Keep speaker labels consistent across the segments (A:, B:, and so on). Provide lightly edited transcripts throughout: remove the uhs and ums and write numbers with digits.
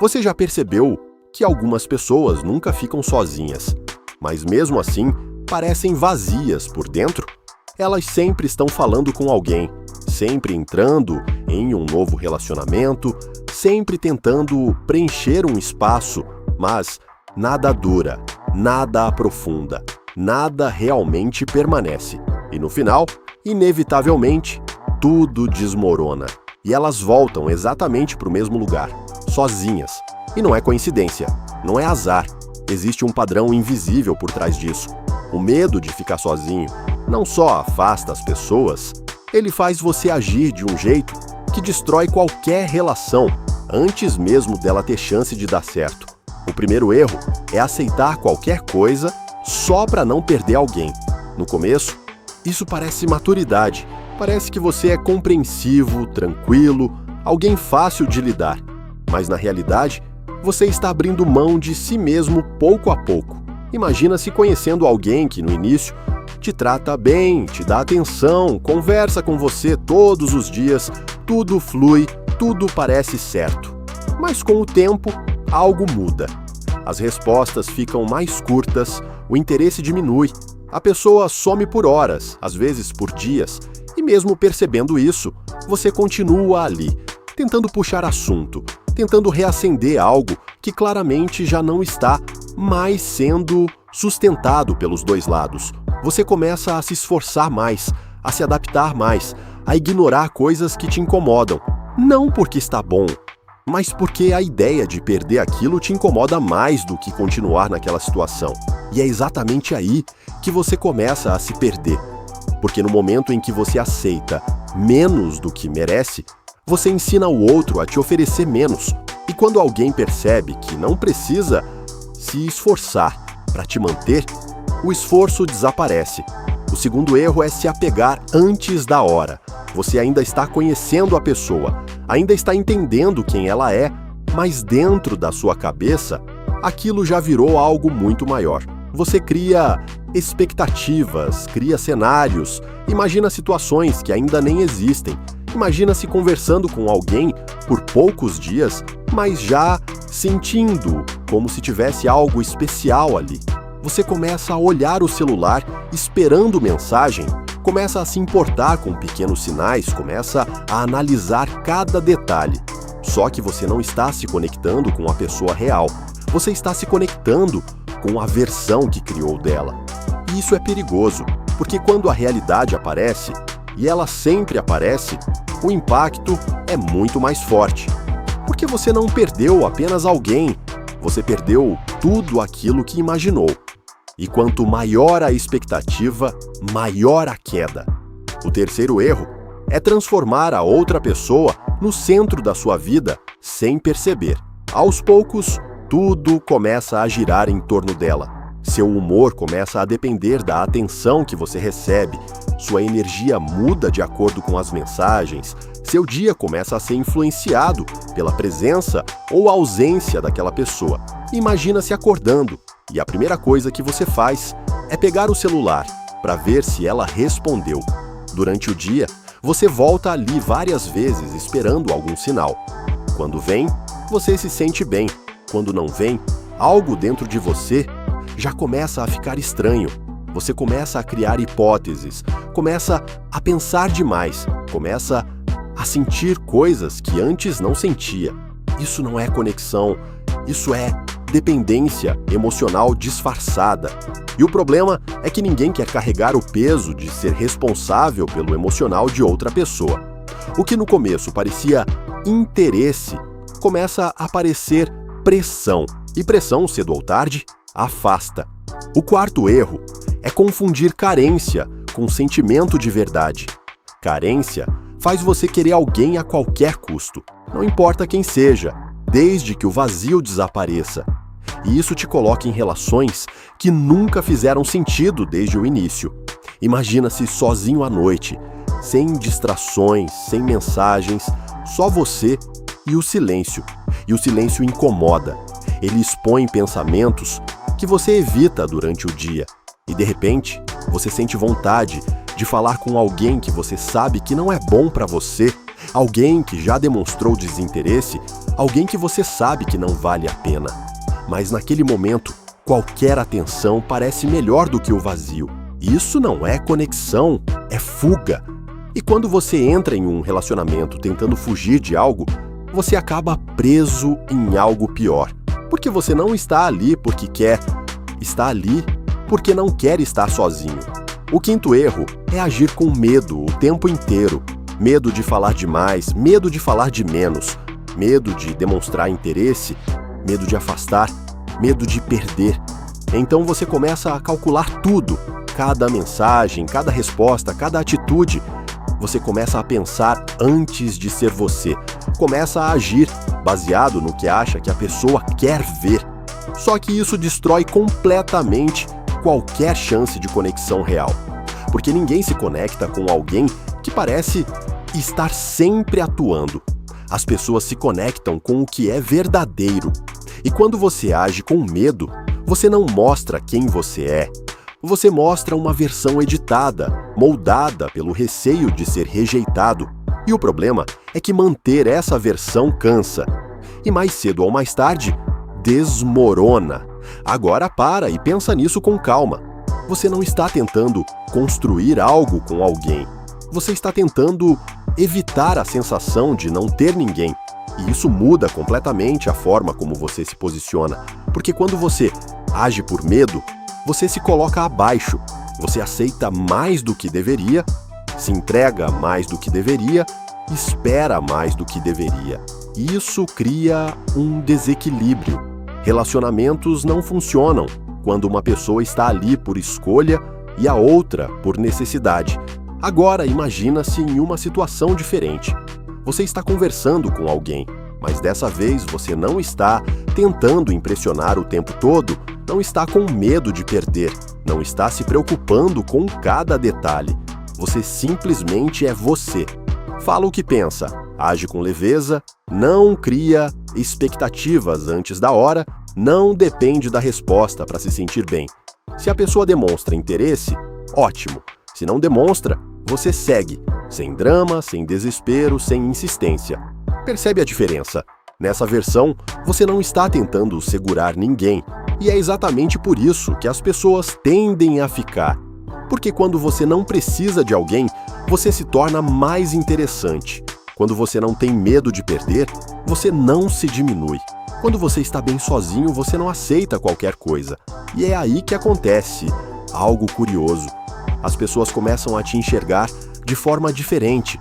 A: Você já percebeu que algumas pessoas nunca ficam sozinhas, mas mesmo assim parecem vazias por dentro? Elas sempre estão falando com alguém, sempre entrando em um novo relacionamento, sempre tentando preencher um espaço, mas nada dura, nada aprofunda, nada realmente permanece. E no final, inevitavelmente, tudo desmorona. E elas voltam exatamente para o mesmo lugar, sozinhas. E não é coincidência, não é azar. Existe um padrão invisível por trás disso. O medo de ficar sozinho não só afasta as pessoas, ele faz você agir de um jeito que destrói qualquer relação antes mesmo dela ter chance de dar certo. O primeiro erro é aceitar qualquer coisa só para não perder alguém. No começo, isso parece maturidade. Parece que você é compreensivo, tranquilo, alguém fácil de lidar. Mas na realidade, você está abrindo mão de si mesmo pouco a pouco. Imagina se conhecendo alguém que no início te trata bem, te dá atenção, conversa com você todos os dias, tudo flui, tudo parece certo. Mas com o tempo, algo muda. As respostas ficam mais curtas, o interesse diminui, a pessoa some por horas, às vezes por dias, e mesmo percebendo isso, você continua ali, tentando puxar assunto, tentando reacender algo que claramente já não está mais sendo sustentado pelos dois lados. Você começa a se esforçar mais, a se adaptar mais, a ignorar coisas que te incomodam. Não porque está bom, mas porque a ideia de perder aquilo te incomoda mais do que continuar naquela situação. E é exatamente aí que você começa a se perder. Porque no momento em que você aceita menos do que merece, você ensina o outro a te oferecer menos. E quando alguém percebe que não precisa se esforçar para te manter, o esforço desaparece. O segundo erro é se apegar antes da hora. Você ainda está conhecendo a pessoa, ainda está entendendo quem ela é, mas dentro da sua cabeça, aquilo já virou algo muito maior. Você cria expectativas, cria cenários, imagina situações que ainda nem existem. Imagina-se conversando com alguém por poucos dias, mas já sentindo como se tivesse algo especial ali. Você começa a olhar o celular esperando mensagem, começa a se importar com pequenos sinais, começa a analisar cada detalhe. Só que você não está se conectando com a pessoa real. Você está se conectando com a versão que criou dela. E isso é perigoso, porque quando a realidade aparece, e ela sempre aparece, o impacto é muito mais forte. Porque você não perdeu apenas alguém, você perdeu tudo aquilo que imaginou. E quanto maior a expectativa, maior a queda. O terceiro erro é transformar a outra pessoa no centro da sua vida sem perceber. Aos poucos, tudo começa a girar em torno dela. Seu humor começa a depender da atenção que você recebe, sua energia muda de acordo com as mensagens, seu dia começa a ser influenciado pela presença ou ausência daquela pessoa. Imagina-se acordando, e a primeira coisa que você faz é pegar o celular para ver se ela respondeu. Durante o dia, você volta ali várias vezes esperando algum sinal. Quando vem, você se sente bem. Quando não vem, algo dentro de você já começa a ficar estranho. Você começa a criar hipóteses, começa a pensar demais, começa a sentir coisas que antes não sentia. Isso não é conexão, isso é dependência emocional disfarçada. E o problema é que ninguém quer carregar o peso de ser responsável pelo emocional de outra pessoa. O que no começo parecia interesse, começa a parecer pressão. E pressão, cedo ou tarde, afasta. O quarto erro é confundir carência com sentimento de verdade. Carência faz você querer alguém a qualquer custo, não importa quem seja, desde que o vazio desapareça. E isso te coloca em relações que nunca fizeram sentido desde o início. Imagina-se sozinho à noite, sem distrações, sem mensagens, só você e o silêncio. E o silêncio incomoda. Ele expõe pensamentos que você evita durante o dia. E de repente, você sente vontade de falar com alguém que você sabe que não é bom para você, Alguém que já demonstrou desinteresse, alguém que você sabe que não vale a pena. Mas naquele momento, qualquer atenção parece melhor do que o vazio. Isso não é conexão, é fuga. E quando você entra em um relacionamento tentando fugir de algo, você acaba preso em algo pior. Porque você não está ali porque quer, está ali porque não quer estar sozinho. O quinto erro é agir com medo o tempo inteiro. Medo de falar demais, medo de falar de menos, medo de demonstrar interesse, medo de afastar, medo de perder. Então você começa a calcular tudo, cada mensagem, cada resposta, cada atitude. Você começa a pensar antes de ser você. Começa a agir baseado no que acha que a pessoa quer ver. Só que isso destrói completamente qualquer chance de conexão real. Porque ninguém se conecta com alguém que parece estar sempre atuando. As pessoas se conectam com o que é verdadeiro. E quando você age com medo, você não mostra quem você é. Você mostra uma versão editada, moldada pelo receio de ser rejeitado. E o problema é que manter essa versão cansa. E mais cedo ou mais tarde, desmorona. Agora para e pensa nisso com calma. Você não está tentando construir algo com alguém. Você está tentando evitar a sensação de não ter ninguém. E isso muda completamente a forma como você se posiciona. Porque quando você age por medo, você se coloca abaixo. Você aceita mais do que deveria, se entrega mais do que deveria, espera mais do que deveria. E isso cria um desequilíbrio. Relacionamentos não funcionam quando uma pessoa está ali por escolha e a outra por necessidade. Agora imagina-se em uma situação diferente. Você está conversando com alguém, mas dessa vez você não está tentando impressionar o tempo todo, não está com medo de perder, não está se preocupando com cada detalhe. Você simplesmente é você. Fala o que pensa, age com leveza, não cria expectativas antes da hora, não depende da resposta para se sentir bem. Se a pessoa demonstra interesse, ótimo. Se não demonstra, você segue, sem drama, sem desespero, sem insistência. Percebe a diferença? Nessa versão, você não está tentando segurar ninguém. E é exatamente por isso que as pessoas tendem a ficar. Porque quando você não precisa de alguém, você se torna mais interessante. Quando você não tem medo de perder, você não se diminui. Quando você está bem sozinho, você não aceita qualquer coisa. E é aí que acontece algo curioso. As pessoas começam a te enxergar de forma diferente.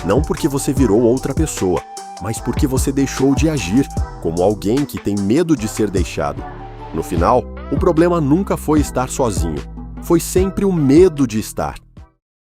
A: Não porque você virou outra pessoa, mas porque você deixou de agir como alguém que tem medo de ser deixado. No final, o problema nunca foi estar sozinho. Foi sempre o medo de estar.